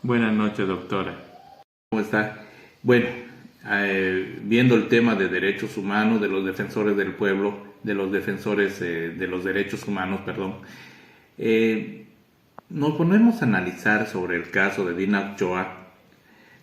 Buenas noches, doctora. ¿Cómo está? Bueno, viendo el tema de derechos humanos, de los defensores del pueblo, de los defensores de los derechos humanos, perdón, eh, nos ponemos a analizar sobre el caso de Dina Ochoa,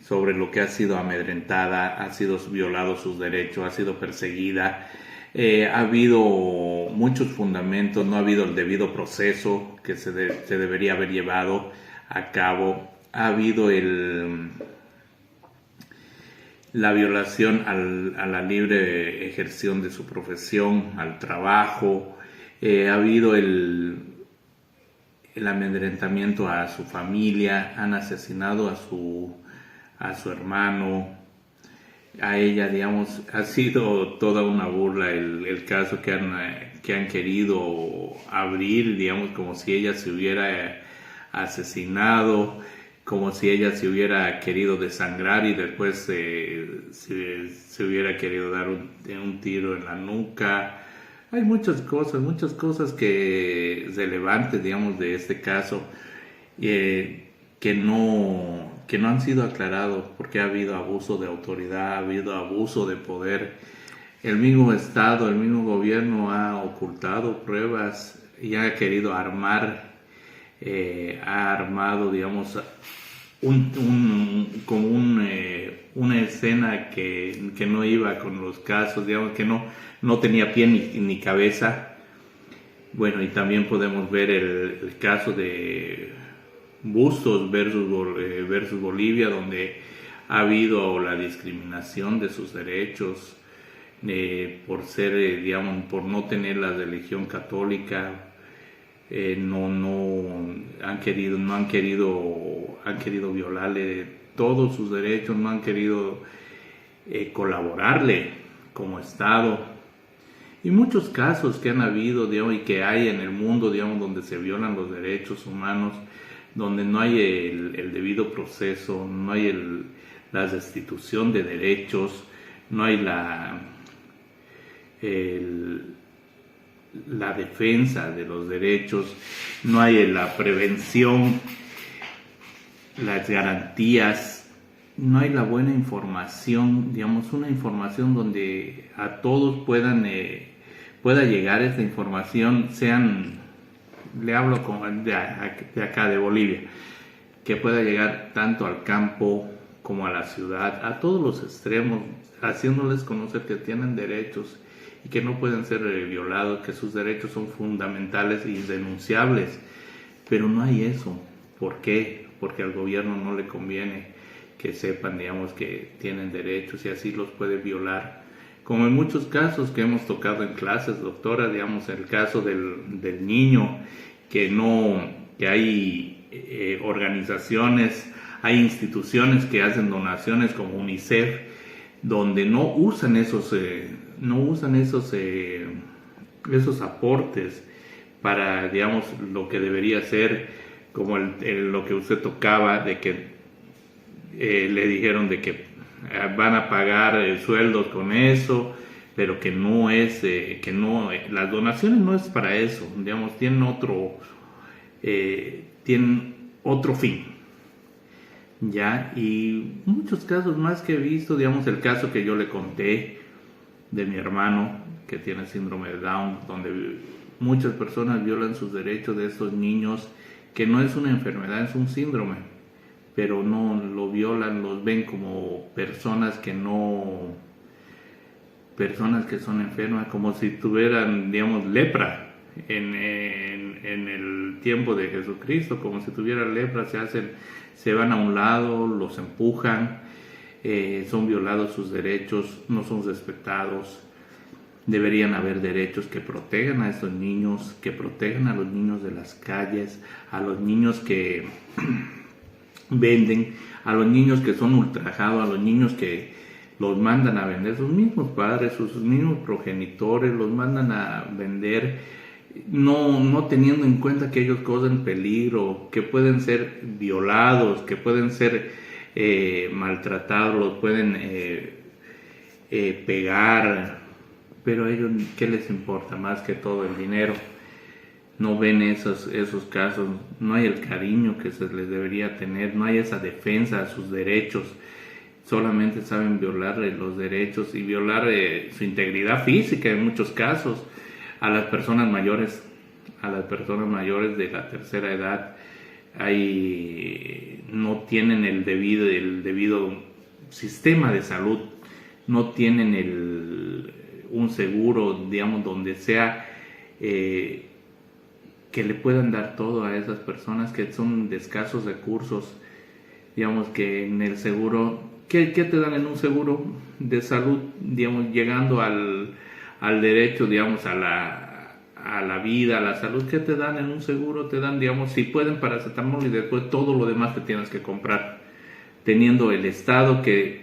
sobre lo que ha sido amedrentada, ha sido violado sus derechos, ha sido perseguida, ha habido muchos fundamentos, no ha habido el debido proceso que se debería haber llevado a cabo, ha habido la violación a la libre ejerción de su profesión, al trabajo, ha habido el amedrentamiento a su familia, han asesinado a su hermano, a ella, digamos, ha sido toda una burla el caso que han querido abrir, digamos, como si ella se hubiera asesinado, como si ella se hubiera querido desangrar y después se hubiera querido dar un tiro en la nuca. Hay muchas cosas que relevantes, digamos, de este caso que no han sido aclarados porque ha habido abuso de autoridad, ha habido abuso de poder. El mismo Estado, el mismo gobierno ha ocultado pruebas y ha querido ha armado, digamos, como una escena que no iba con los casos, digamos, que no tenía pie ni cabeza. Bueno, y también podemos ver el caso de Bustos versus Bolivia, donde ha habido la discriminación de sus derechos por ser, digamos, por no tener la religión católica. Han querido violarle todos sus derechos, no han querido colaborarle como Estado. Y muchos casos que han habido, digamos, y que hay en el mundo, digamos, donde se violan los derechos humanos, donde no hay el debido proceso, no hay la restitución de derechos, no hay la defensa de los derechos, no hay la prevención, las garantías, no hay la buena información, digamos, una información donde a todos pueda llegar esta información, le hablo de acá de Bolivia, que pueda llegar tanto al campo como a la ciudad, a todos los extremos, haciéndoles conocer que tienen derechos y que no pueden ser violados, que sus derechos son fundamentales e irrenunciables. Pero no hay eso. ¿Por qué? Porque al gobierno no le conviene que sepan, digamos, que tienen derechos y así los puede violar. Como en muchos casos que hemos tocado en clases, doctora, digamos, el caso del niño, que hay organizaciones, hay instituciones que hacen donaciones como UNICEF, donde no usan esos esos aportes para, digamos, lo que debería ser, como lo que usted tocaba, de que le dijeron de que van a pagar sueldos con eso, pero que no es, las donaciones no es para eso, digamos, tienen otro fin, ya. Y muchos casos más que he visto, digamos, el caso que yo le conté de mi hermano que tiene síndrome de Down, donde muchas personas violan sus derechos de estos niños, que no es una enfermedad, es un síndrome, pero no lo violan, los ven como personas que son enfermas, como si tuvieran, digamos, lepra en el tiempo de Jesucristo, como si tuvieran lepra, se van a un lado, los empujan, son violados sus derechos, no son respetados. Deberían haber derechos que protejan a estos niños, que protejan a los niños de las calles, a los niños que venden, a los niños que son ultrajados, a los niños que los mandan a vender, sus mismos padres, sus mismos progenitores, los mandan a vender, no teniendo en cuenta que ellos corren peligro, que pueden ser violados, que pueden ser maltratados, los pueden pegar, pero a ellos, ¿qué les importa más que todo el dinero? no ven esos casos, no hay el cariño que se les debería tener, no hay esa defensa a sus derechos, solamente saben violar los derechos y violar su integridad física en muchos casos a las personas mayores, de la tercera edad. No tienen el debido sistema de salud, no tienen un seguro, digamos, donde sea que le puedan dar todo a esas personas que son de escasos recursos. Digamos que en el seguro, ¿qué te dan en un seguro de salud? Digamos, llegando al derecho, digamos, a la vida, a la salud, ¿qué te dan en un seguro? Te dan, digamos, si pueden, paracetamol y después todo lo demás que tienes que comprar, teniendo el Estado que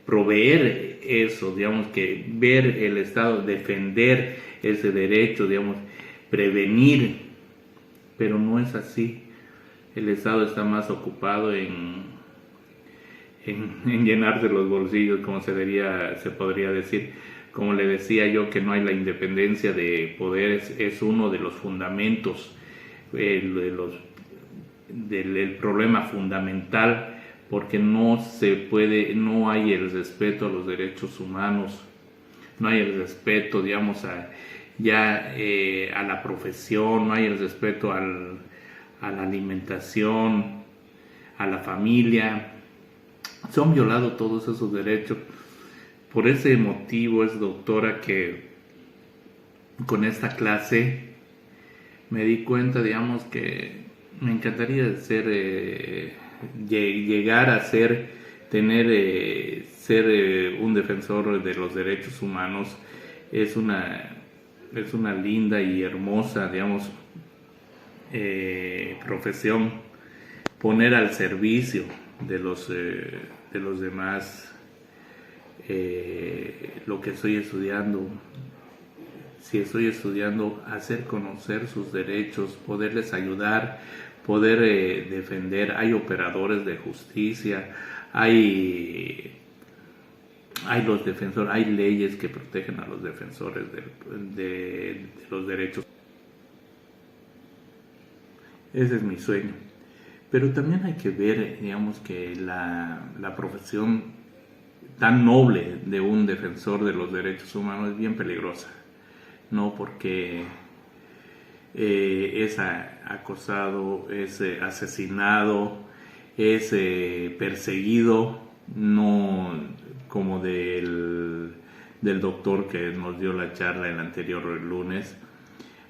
proveer eso, digamos, que ver el Estado defender ese derecho, digamos, prevenir, pero no es así. El Estado está más ocupado en llenarse los bolsillos, como se podría decir. Como le decía yo, que no hay la independencia de poderes, es uno de los fundamentos del problema fundamental, porque no hay el respeto a los derechos humanos, no hay el respeto, digamos, a la profesión, no hay el respeto a la alimentación, a la familia. Son violados todos esos derechos. Por ese motivo es, doctora, que con esta clase me di cuenta, digamos, que me encantaría llegar a ser un defensor de los derechos humanos. Es una linda y hermosa, digamos, profesión, poner al servicio de los demás lo que estoy estudiando. Si estoy estudiando, hacer conocer sus derechos, poderles ayudar, poder defender. Hay operadores de justicia, hay los defensores, hay leyes que protegen a los defensores de los derechos. Ese es mi sueño. Pero también hay que ver, digamos, que la profesión tan noble de un defensor de los derechos humanos es bien peligrosa, ¿no? Porque es acosado, es asesinado, es perseguido, no como del doctor que nos dio la charla el anterior lunes.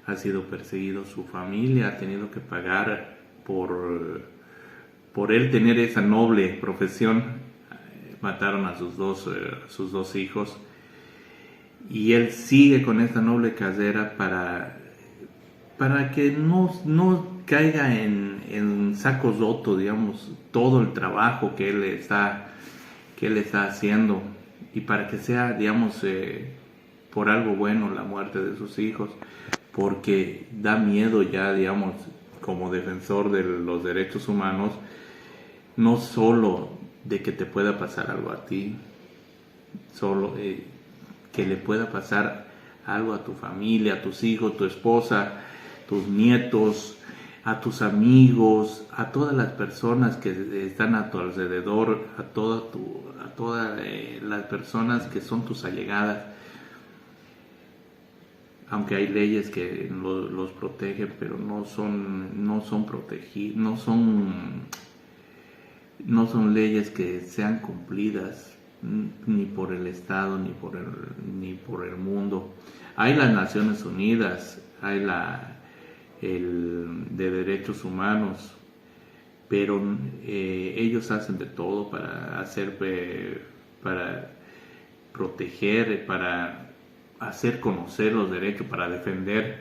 Ha sido perseguido, su familia ha tenido que pagar por él tener esa noble profesión. Mataron a sus dos hijos, y él sigue con esta noble carrera para que no caiga en saco roto, digamos, todo el trabajo que él está haciendo, y para que sea, digamos, por algo bueno la muerte de sus hijos, porque da miedo ya, digamos, como defensor de los derechos humanos, no solo de que te pueda pasar algo a ti, solo que le pueda pasar algo a tu familia, a tus hijos, tu esposa, tus nietos, a tus amigos, a todas las personas que están a tu alrededor, a todas las personas que son tus allegadas. Aunque hay leyes que los protegen, pero no son protegidos, no son leyes que sean cumplidas ni por el Estado ni por el mundo. Hay las Naciones Unidas, hay de derechos humanos, pero ellos hacen de todo para proteger, para hacer conocer los derechos, para defender,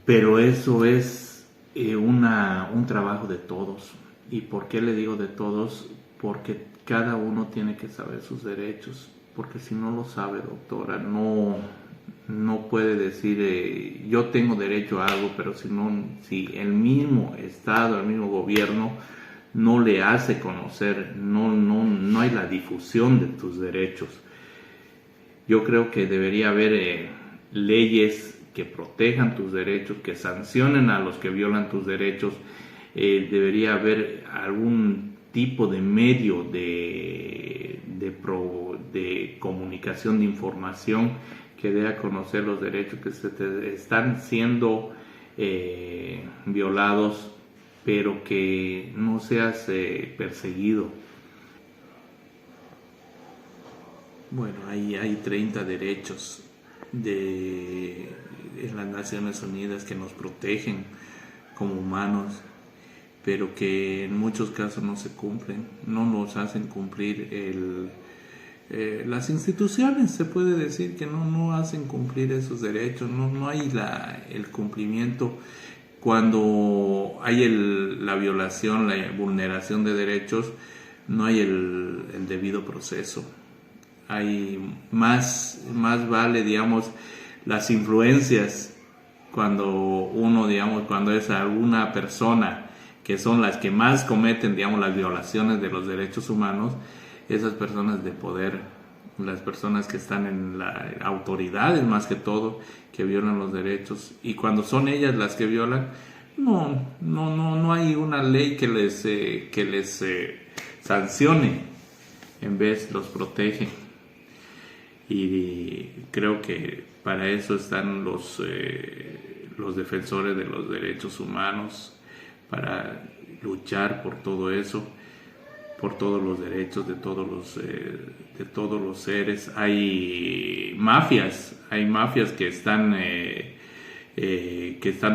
pero eso es un trabajo de todos. ¿Y por qué le digo de todos? Porque cada uno tiene que saber sus derechos, porque si no lo sabe, doctora, no puede decir yo tengo derecho a algo, pero si el mismo Estado, el mismo gobierno no le hace conocer, no hay la difusión de tus derechos. Yo creo que debería haber leyes que protejan tus derechos, que sancionen a los que violan tus derechos. Debería haber algún tipo de medio de comunicación, de información que dé a conocer los derechos que están siendo violados, pero que no seas perseguido. Bueno, hay 30 derechos en las Naciones Unidas que nos protegen como humanos, pero que en muchos casos no se cumplen, no nos hacen cumplir las instituciones. Se puede decir que no hacen cumplir esos derechos, no hay el cumplimiento. Cuando hay la violación, la vulneración de derechos, no hay el debido proceso. Hay más vale, digamos, las influencias cuando es alguna persona que son las que más cometen, digamos, las violaciones de los derechos humanos, esas personas de poder, las personas que están en las autoridades más que todo, que violan los derechos, y cuando son ellas las que violan, no hay una ley que les sancione, en vez los protege. Y creo que para eso están los defensores de los derechos humanos, para luchar por todo eso, por todos los derechos de todos los seres. Hay mafias que están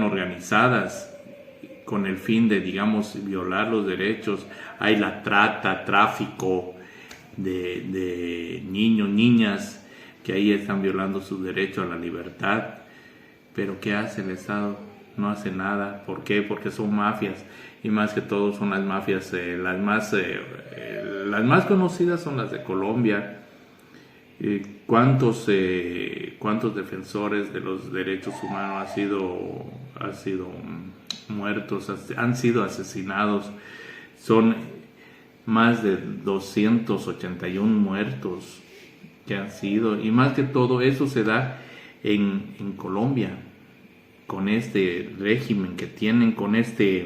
organizadas con el fin de, digamos, violar los derechos. Hay la tráfico de niños, niñas, que ahí están violando su derecho a la libertad. Pero ¿qué hace el Estado? No hace nada. ¿Por qué? Porque son mafias, y más que todo son las mafias, las más conocidas son las de Colombia. ¿Cuántos defensores de los derechos humanos han sido muertos, han sido asesinados? Son más de 281 muertos que han sido, y más que todo eso se da en Colombia, con este régimen que tienen, con estas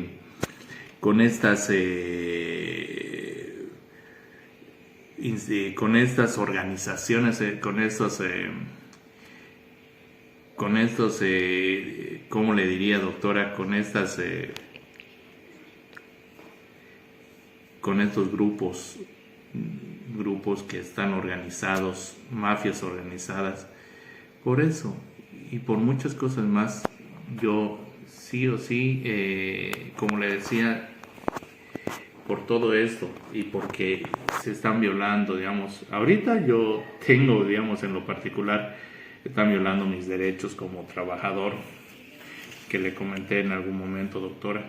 organizaciones, ¿cómo le diría, doctora? Con estos grupos que están organizados, mafias organizadas. Por eso y por muchas cosas más, yo sí o sí, como le decía, por todo esto y porque se están violando, digamos, ahorita yo tengo, digamos, en lo particular, están violando mis derechos como trabajador, que le comenté en algún momento, doctora,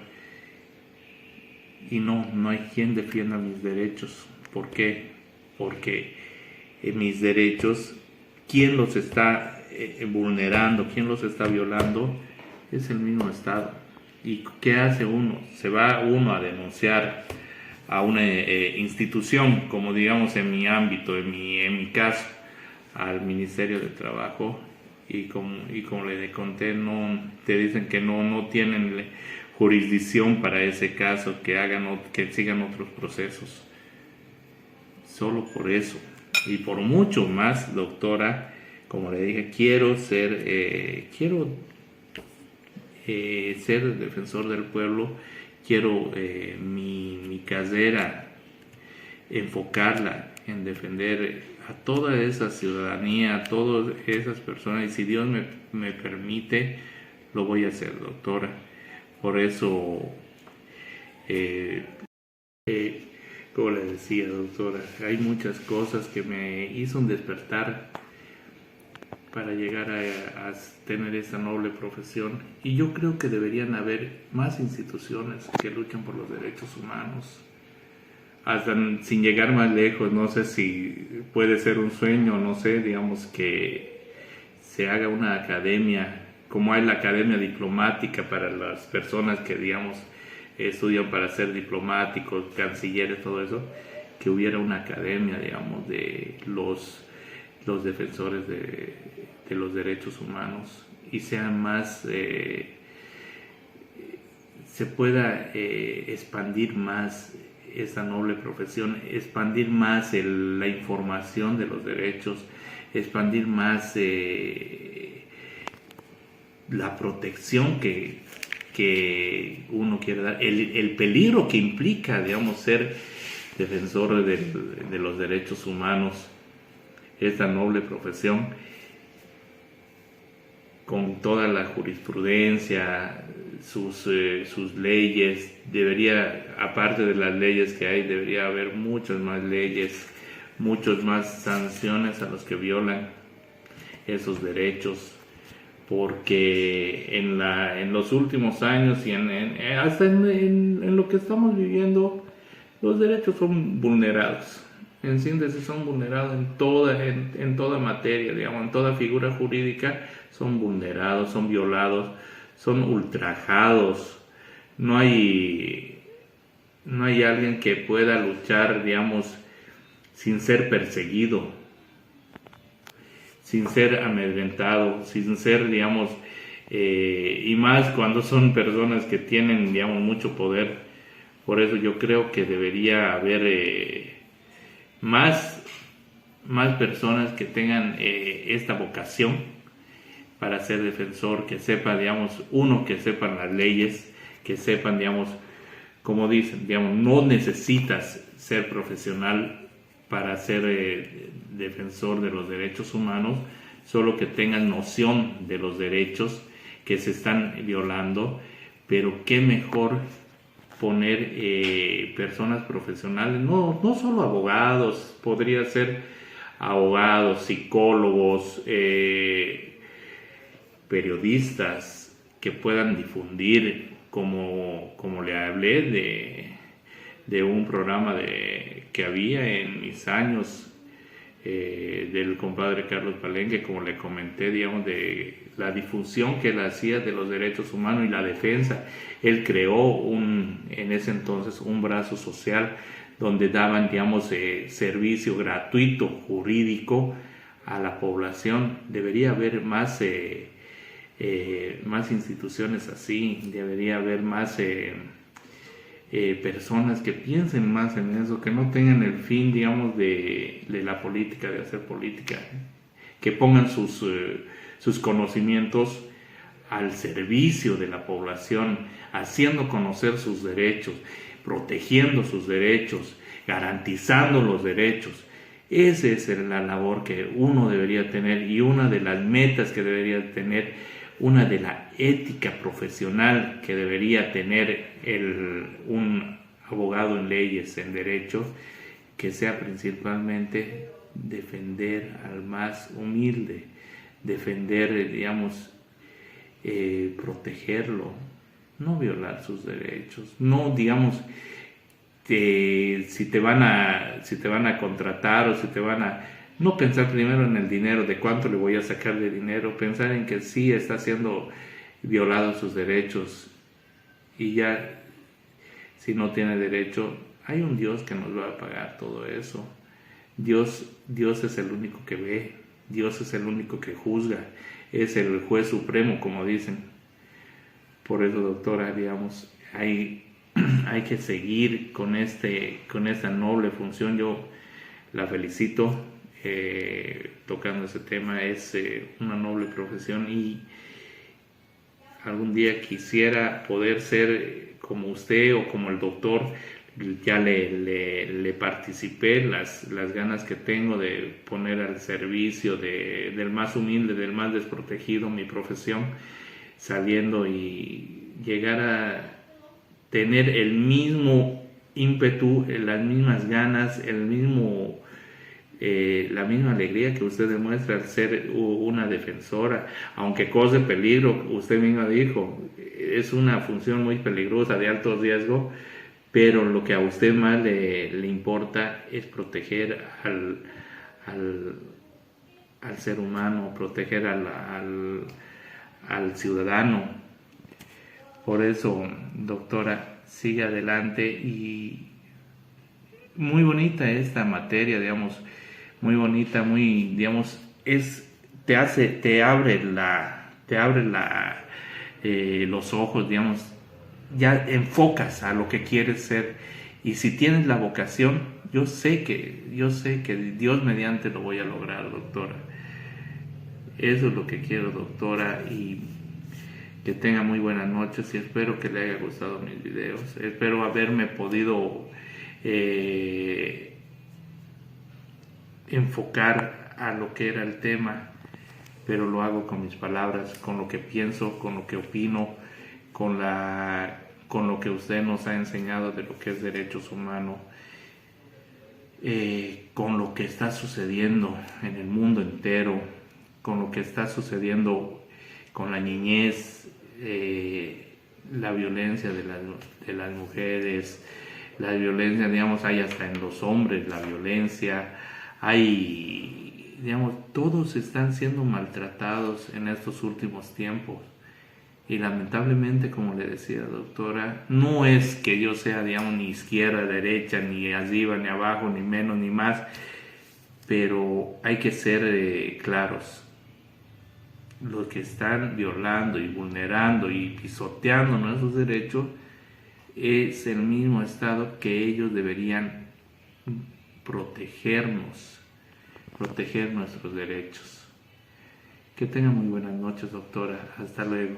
y no hay quien defienda mis derechos. ¿Por qué? Porque mis derechos, quien los está vulnerando, quien los está violando, es el mismo Estado. ¿Y qué hace uno? Se va uno a denunciar a una institución, como digamos en mi ámbito, en mi caso, al Ministerio de Trabajo, y como le conté, te dicen que no tienen jurisdicción para ese caso, que sigan otros procesos. Solo por eso y por mucho más, doctora, como le dije, quiero ser defensor del pueblo. Quiero mi carrera enfocarla en defender a toda esa ciudadanía, a todas esas personas, y si Dios me permite, lo voy a hacer, doctora. Por eso, como le decía, doctora, hay muchas cosas que me hizo despertar para llegar a tener esta noble profesión, y yo creo que deberían haber más instituciones que luchan por los derechos humanos. Hasta sin llegar más lejos, no sé si puede ser un sueño, no sé, digamos, que se haga una academia, como hay la academia diplomática para las personas que, digamos, estudian para ser diplomáticos, cancilleres, todo eso, que hubiera una academia, digamos, de los defensores de los derechos humanos, y sea más, se pueda expandir más esta noble profesión, expandir más la información de los derechos, expandir más la protección que uno quiere dar, el peligro que implica, digamos, ser defensor de los derechos humanos, esta noble profesión, con toda la jurisprudencia, sus leyes. Debería, aparte de las leyes que hay, debería haber muchas más leyes, muchas más sanciones a los que violan esos derechos, porque en los últimos años y hasta en lo que estamos viviendo, los derechos son vulnerados. En síntesis, son vulnerados en toda materia, digamos, en toda figura jurídica son vulnerados, son violados, son ultrajados. No hay alguien que pueda luchar, digamos, sin ser perseguido, sin ser amedrentado, sin ser, digamos, y más cuando son personas que tienen, digamos, mucho poder. Por eso yo creo que debería haber más personas que tengan esta vocación para ser defensor, que sepa, digamos, que sepan las leyes, que sepan, digamos, como dicen, digamos, no necesitas ser profesional para ser defensor de los derechos humanos, solo que tengan noción de los derechos que se están violando, pero qué mejor poner personas profesionales, no solo abogados, podría ser abogados, psicólogos, periodistas que puedan difundir, como le hablé de un programa que había en mis años, del compadre Carlos Palenque, como le comenté, digamos, de la difusión que él hacía de los derechos humanos y la defensa. Él creó en ese entonces un brazo social donde daban, digamos, servicio gratuito jurídico a la población. Debería haber más instituciones así, debería haber más personas que piensen más en eso, que no tengan el fin, digamos, de la política, de hacer política, que pongan sus conocimientos al servicio de la población, haciendo conocer sus derechos, protegiendo sus derechos, garantizando los derechos. Esa es la labor que uno debería tener, y una de las metas que debería tener, una de la ética profesional que debería tener un abogado en leyes, en derecho, que sea principalmente defender al más humilde, defender, digamos, protegerlo, no violar sus derechos, no, digamos, si te van a contratar o si te van a... No pensar primero en el dinero, de cuánto le voy a sacar de dinero, pensar en que sí está siendo violado sus derechos, y ya, si no tiene derecho, hay un Dios que nos va a pagar todo eso. Dios es el único que ve, Dios es el único que juzga, es el juez supremo, como dicen. Por eso, doctora, digamos, hay que seguir con esta noble función. Yo la felicito. Tocando ese tema, es una noble profesión, y algún día quisiera poder ser como usted o como el doctor. Ya le participé, las ganas que tengo de poner al servicio del más humilde, del más desprotegido, mi profesión, saliendo y llegar a tener el mismo ímpetu, las mismas ganas, la misma alegría que usted demuestra al ser una defensora, aunque cause peligro. Usted misma dijo, es una función muy peligrosa, de alto riesgo, pero lo que a usted más le importa es proteger al ser humano, proteger al ciudadano. Por eso, doctora, sigue adelante, y muy bonita esta materia, digamos, muy bonita, muy, digamos, te abre te abre los ojos, digamos, ya enfocas a lo que quieres ser. Y si tienes la vocación, yo sé que Dios mediante lo voy a lograr, doctora. Eso es lo que quiero, doctora, y que tenga muy buenas noches y espero que le haya gustado mis videos. Espero haberme podido enfocar a lo que era el tema, pero lo hago con mis palabras, con lo que pienso, con lo que opino, con lo que usted nos ha enseñado de lo que es derechos humanos, con lo que está sucediendo en el mundo entero, con lo que está sucediendo con la niñez, la violencia de las mujeres, la violencia, digamos, hay hasta en los hombres, la violencia, hay, digamos, todos están siendo maltratados en estos últimos tiempos. Y lamentablemente, como le decía, doctora, no es que yo sea, digamos, ni izquierda, derecha, ni arriba, ni abajo, ni menos, ni más, pero hay que ser claros. Los que están violando y vulnerando y pisoteando nuestros derechos es el mismo Estado que ellos deberían protegernos, proteger nuestros derechos. Que tengan muy buenas noches, doctora. Hasta luego.